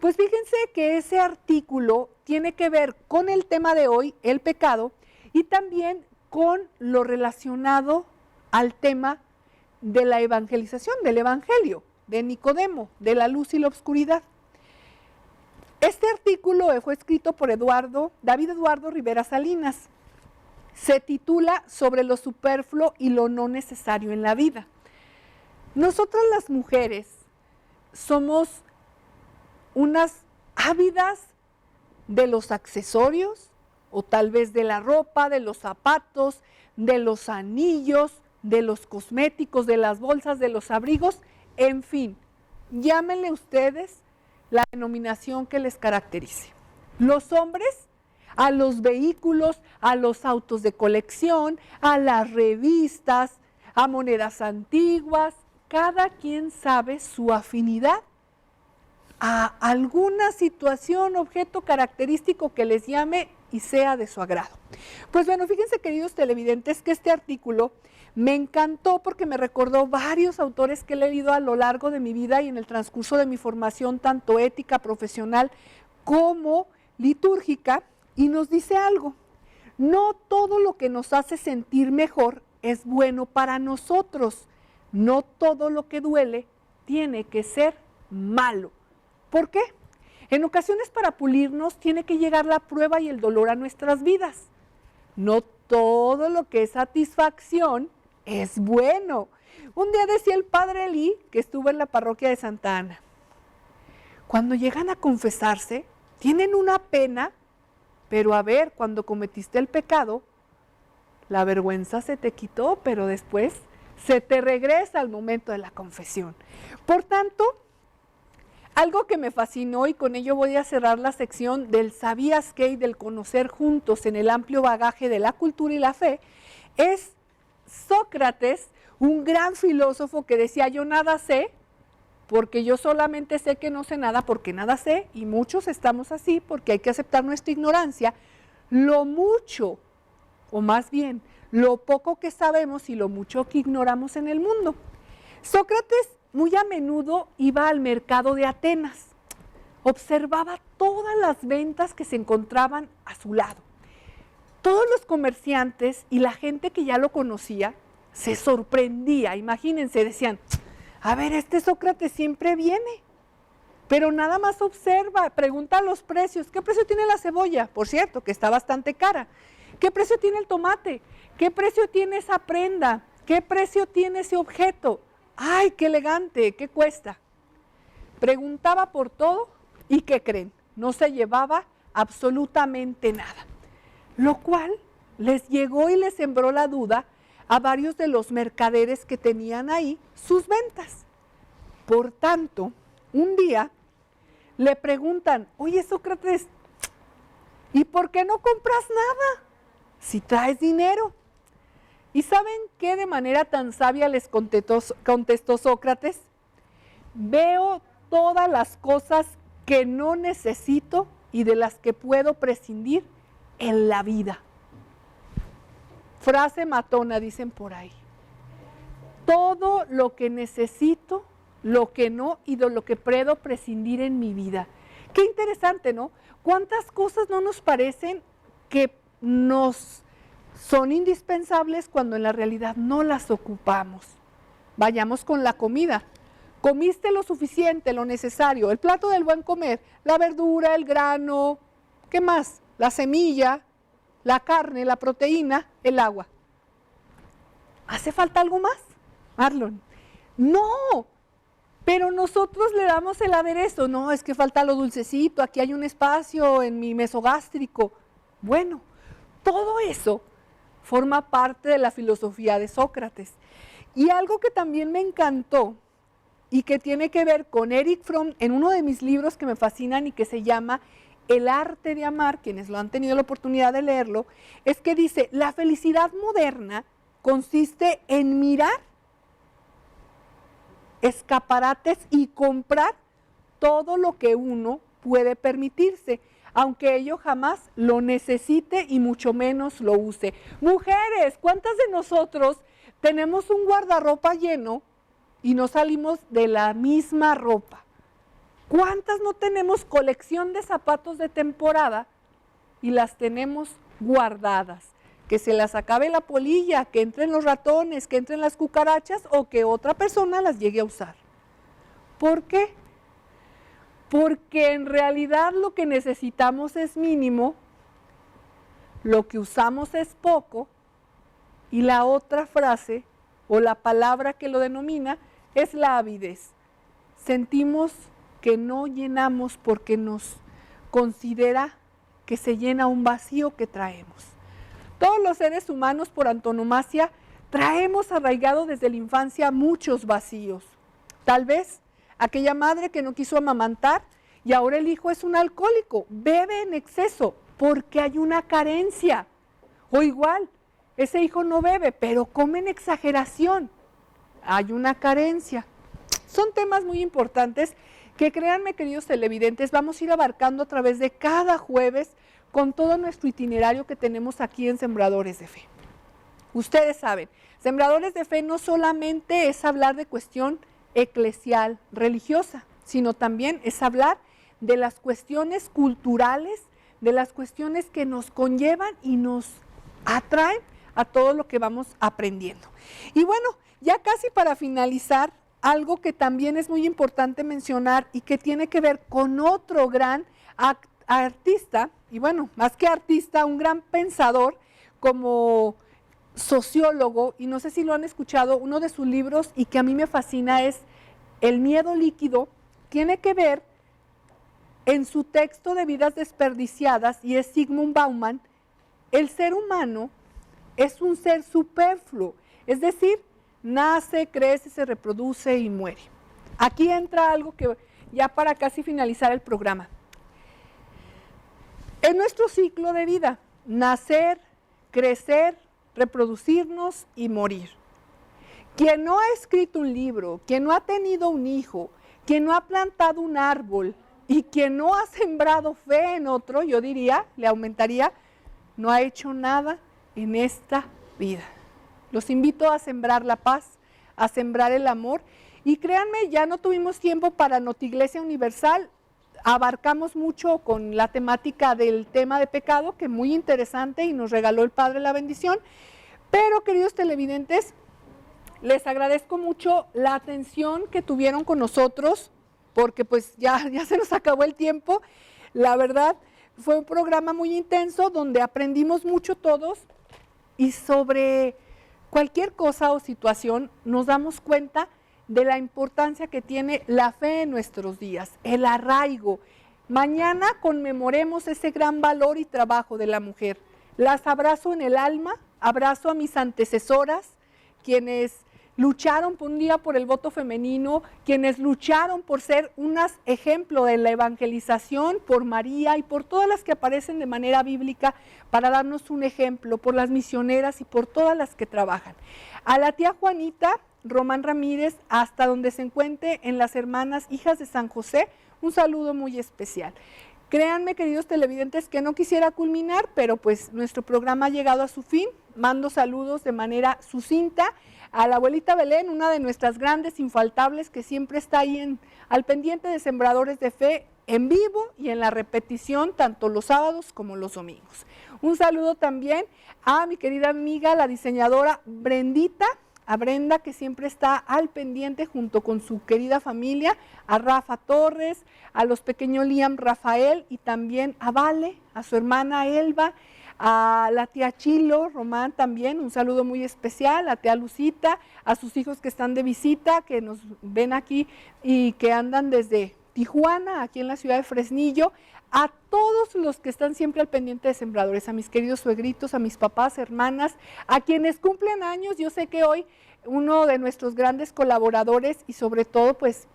pues fíjense que ese artículo tiene que ver con el tema de hoy, el pecado, y también con lo relacionado al tema de la evangelización, del evangelio, de Nicodemo, de la luz y la oscuridad. Este artículo fue escrito por David Eduardo Rivera Salinas. Se titula Sobre lo superfluo y lo no necesario en la vida. Nosotras las mujeres somos unas ávidas de los accesorios, o tal vez de la ropa, de los zapatos, de los anillos, de los cosméticos, de las bolsas, de los abrigos, en fin, llámenle ustedes la denominación que les caracterice. Los hombres, a los vehículos, a los autos de colección, a las revistas, a monedas antiguas, cada quien sabe su afinidad a alguna situación, objeto característico que les llame y sea de su agrado. Pues bueno, fíjense, queridos televidentes, que este artículo me encantó porque me recordó varios autores que he leído a lo largo de mi vida y en el transcurso de mi formación, tanto ética, profesional, como litúrgica, y nos dice algo: no todo lo que nos hace sentir mejor es bueno para nosotros, no todo lo que duele tiene que ser malo. ¿Por qué? En ocasiones, para pulirnos tiene que llegar la prueba y el dolor a nuestras vidas. No todo lo que es satisfacción es bueno. Un día decía el padre Eli, que estuvo en la parroquia de Santa Ana: cuando llegan a confesarse, tienen una pena, pero a ver, cuando cometiste el pecado, la vergüenza se te quitó, pero después se te regresa al momento de la confesión. Por tanto, algo que me fascinó, y con ello voy a cerrar la sección del ¿sabías qué? Y del conocer juntos en el amplio bagaje de la cultura y la fe, es Sócrates, un gran filósofo que decía: yo nada sé, porque yo solamente sé que no sé nada, porque nada sé, y muchos estamos así, porque hay que aceptar nuestra ignorancia. Lo mucho, o más bien, lo poco que sabemos y lo mucho que ignoramos en el mundo. Sócrates muy a menudo iba al mercado de Atenas, observaba todas las ventas que se encontraban a su lado. Todos los comerciantes y la gente que ya lo conocía se sorprendía, imagínense, decían: a ver, este Sócrates siempre viene, pero nada más observa, pregunta los precios. ¿Qué precio tiene la cebolla? Por cierto, que está bastante cara. ¿Qué precio tiene el tomate? ¿Qué precio tiene esa prenda? ¿Qué precio tiene ese objeto? ¡Ay, qué elegante! ¿Qué cuesta? Preguntaba por todo y ¿qué creen? No se llevaba absolutamente nada. Lo cual les llegó y les sembró la duda a varios de los mercaderes que tenían ahí sus ventas. Por tanto, un día le preguntan: oye, Sócrates, ¿y por qué no compras nada si traes dinero? ¿Y saben qué de manera tan sabia les contestó Sócrates? Veo todas las cosas que no necesito y de las que puedo prescindir en la vida. Frase matona, dicen por ahí. Todo lo que necesito, lo que no y de lo que puedo prescindir en mi vida. Qué interesante, ¿no? ¿Cuántas cosas no nos parecen que nos son indispensables cuando en la realidad no las ocupamos? Vayamos con la comida. ¿Comiste lo suficiente, lo necesario? El plato del buen comer, la verdura, el grano, ¿qué más? La semilla, la carne, la proteína, el agua. ¿Hace falta algo más, Marlon? No, pero nosotros le damos el aderezo. No, es que falta lo dulcecito, aquí hay un espacio en mi mesogástrico. Bueno, todo eso forma parte de la filosofía de Sócrates. Y algo que también me encantó y que tiene que ver con Erich Fromm en uno de mis libros que me fascinan y que se llama El arte de amar, quienes lo han tenido la oportunidad de leerlo, es que dice: la felicidad moderna consiste en mirar escaparates y comprar todo lo que uno puede permitirse. aunque ello jamás lo necesite y mucho menos lo use. Mujeres, ¿cuántas de nosotros tenemos un guardarropa lleno y no salimos de la misma ropa? ¿Cuántas no tenemos colección de zapatos de temporada y las tenemos guardadas? Que se las acabe la polilla, que entren los ratones, que entren las cucarachas o que otra persona las llegue a usar. ¿Por qué? Porque en realidad lo que necesitamos es mínimo, lo que usamos es poco, y la otra frase o la palabra que lo denomina es la avidez. Sentimos que no llenamos porque nos considera que se llena un vacío que traemos. Todos los seres humanos por antonomasia traemos arraigado desde la infancia muchos vacíos. Tal vez aquella madre que no quiso amamantar y ahora el hijo es un alcohólico, bebe en exceso porque hay una carencia. O igual, ese hijo no bebe, pero come en exageración, hay una carencia. Son temas muy importantes que, créanme, queridos televidentes, vamos a ir abarcando a través de cada jueves con todo nuestro itinerario que tenemos aquí en Sembradores de Fe. Ustedes saben, Sembradores de Fe no solamente es hablar de cuestión eclesial, religiosa, sino también es hablar de las cuestiones culturales, de las cuestiones que nos conllevan y nos atraen a todo lo que vamos aprendiendo. Y bueno, ya casi para finalizar, algo que también es muy importante mencionar y que tiene que ver con otro gran artista, y bueno, más que artista, un gran pensador como sociólogo, y no sé si lo han escuchado, uno de sus libros y que a mí me fascina es El miedo líquido, tiene que ver en su texto de Vidas desperdiciadas, y es Zygmunt Bauman, el ser humano es un ser superfluo, es decir, nace, crece, se reproduce y muere. Aquí entra algo que ya para casi finalizar el programa. En nuestro ciclo de vida, nacer, crecer, reproducirnos y morir. Quien no ha escrito un libro, quien no ha tenido un hijo, quien no ha plantado un árbol y quien no ha sembrado fe en otro, yo diría, le aumentaría, no ha hecho nada en esta vida. Los invito a sembrar la paz, a sembrar el amor, y créanme, ya no tuvimos tiempo para Notiglesia Universal, abarcamos mucho con la temática del tema de pecado, que es muy interesante y nos regaló el Padre la bendición, pero queridos televidentes, les agradezco mucho la atención que tuvieron con nosotros, porque pues ya se nos acabó el tiempo. La verdad, fue un programa muy intenso donde aprendimos mucho todos, y sobre cualquier cosa o situación nos damos cuenta de la importancia que tiene la fe en nuestros días, el arraigo. Mañana conmemoremos ese gran valor y trabajo de la mujer. Las abrazo en el alma, abrazo a mis antecesoras, quienes lucharon por un día por el voto femenino, quienes lucharon por ser unas ejemplo de la evangelización, por María y por todas las que aparecen de manera bíblica para darnos un ejemplo, por las misioneras y por todas las que trabajan. A la tía Juanita Román Ramírez, hasta donde se encuentre, en las hermanas Hijas de San José, un saludo muy especial. Créanme, queridos televidentes, que no quisiera culminar, pero pues nuestro programa ha llegado a su fin. Mando saludos de manera sucinta a la abuelita Belén, una de nuestras grandes infaltables que siempre está ahí al pendiente de Sembradores de Fe, en vivo y en la repetición, tanto los sábados como los domingos. Un saludo también a mi querida amiga, la diseñadora Brendita, a Brenda, que siempre está al pendiente junto con su querida familia, a Rafa Torres, a los pequeños Liam, Rafael, y también a Vale, a su hermana Elba, a la tía Chilo, Román también, un saludo muy especial, a tía Lucita, a sus hijos que están de visita, que nos ven aquí y que andan desde Tijuana, aquí en la ciudad de Fresnillo, a todos los que están siempre al pendiente de Sembradores, a mis queridos suegritos, a mis papás, hermanas, a quienes cumplen años. Yo sé que hoy uno de nuestros grandes colaboradores y sobre todo pues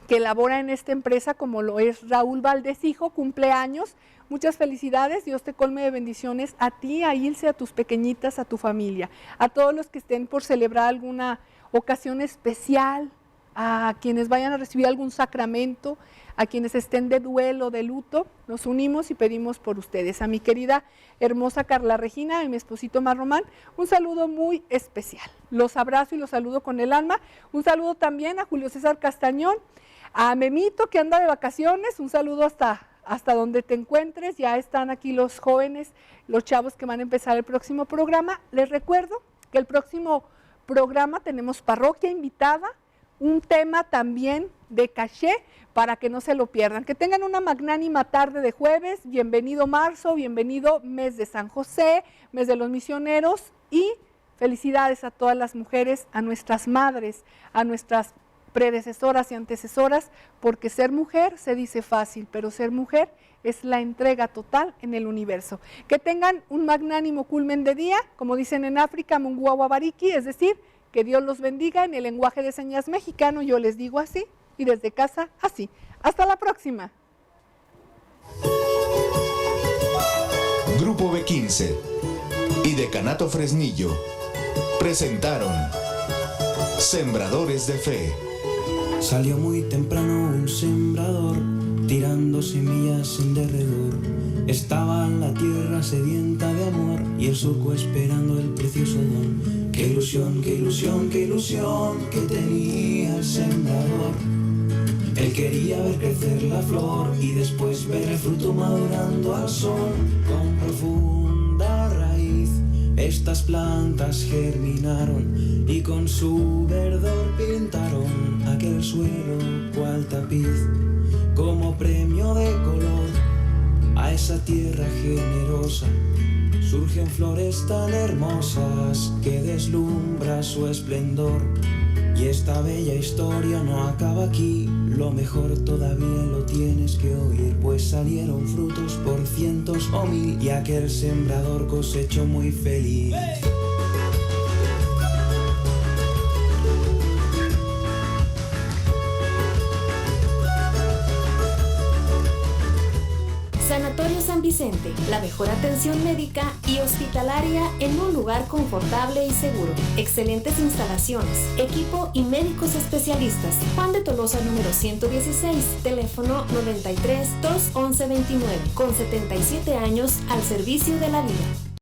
que labora en esta empresa como lo es Raúl Valdés Hijo, cumpleaños. Muchas felicidades, Dios te colme de bendiciones a ti, a Ilse, a tus pequeñitas, a tu familia, a todos los que estén por celebrar alguna ocasión especial, a quienes vayan a recibir algún sacramento, a quienes estén de duelo, de luto, nos unimos y pedimos por ustedes. A mi querida, hermosa Carla Regina y mi esposito Mar Román, un saludo muy especial. Los abrazo y los saludo con el alma. Un saludo también a Julio César Castañón, a Memito que anda de vacaciones, un saludo hasta donde te encuentres. Ya están aquí los jóvenes, los chavos que van a empezar el próximo programa. Les recuerdo que el próximo programa tenemos parroquia invitada, un tema también de caché para que no se lo pierdan. Que tengan una magnánima tarde de jueves. Bienvenido marzo, bienvenido mes de San José, mes de los misioneros, y felicidades a todas las mujeres, a nuestras madres, a nuestras predecesoras y antecesoras, porque ser mujer se dice fácil, pero ser mujer es la entrega total en el universo. Que tengan un magnánimo culmen de día, como dicen en África, munguawabariki, es decir, que Dios los bendiga en el lenguaje de señas mexicano. Yo les digo así, y desde casa así. Hasta la próxima. Grupo B15 y Decanato Fresnillo presentaron Sembradores de Fe. Salió muy temprano un sembrador, tirando semillas en derredor. Estaba la tierra sedienta de amor y el surco esperando el precioso don. Qué ilusión, qué ilusión, qué ilusión que tenía el sembrador. Él quería ver crecer la flor y después ver el fruto madurando al sol. Con profunda raíz estas plantas germinaron y con su verdor pintaron aquel suelo cual tapiz. Como premio de color a esa tierra generosa surgen flores tan hermosas que deslumbra su esplendor. Y esta bella historia no acaba aquí, lo mejor todavía lo tienes que oír, pues salieron frutos por cientos o mil y aquel sembrador cosechó muy feliz. Sanatorio San Vicente, la mejor atención médica y hospitalaria en un lugar confortable y seguro. Excelentes instalaciones, equipo y médicos especialistas. Juan de Tolosa número 116, teléfono 93 211 29, con 77 años al servicio de la vida.